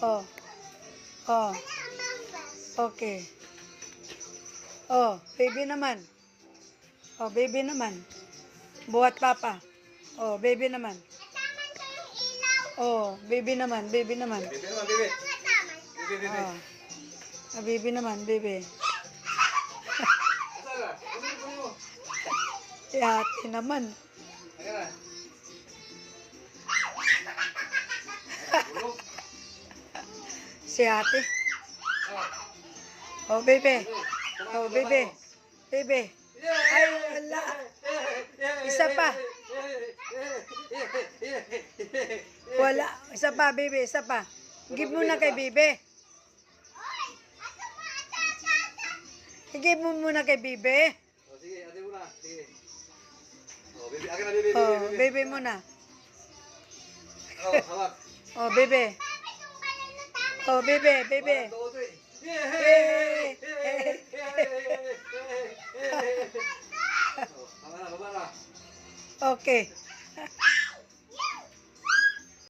Oh. Oh. Okay. Oh, baby naman. Oh, baby naman. Buhat papa. Oh, baby naman. Oh, baby naman, baby naman. Bebe naman, bebe. Bebe, bebe. Oh. Ah, baby naman, baby. Asa ka? Kunin mo. Si ate naman. Ayan na. Bulog. Si ate. Ah. Oh, baby. Kumain Oh, ka, baby. kumain. Baby. Ay, wala. Isa pa. Wala. Isa pa, baby. Isa pa. Give mo na kay baby. I-give mo muna kay baby. Oh, sige, ate mo na. Sige. Oh, bebe. Akin na, bebe, bebe, Oh, bebe. baby muna. Oh, hawak. Oh, baby. Oh, baby, baby. 1, 2, 3. Yay! Oh, tama na, baba na. Okay.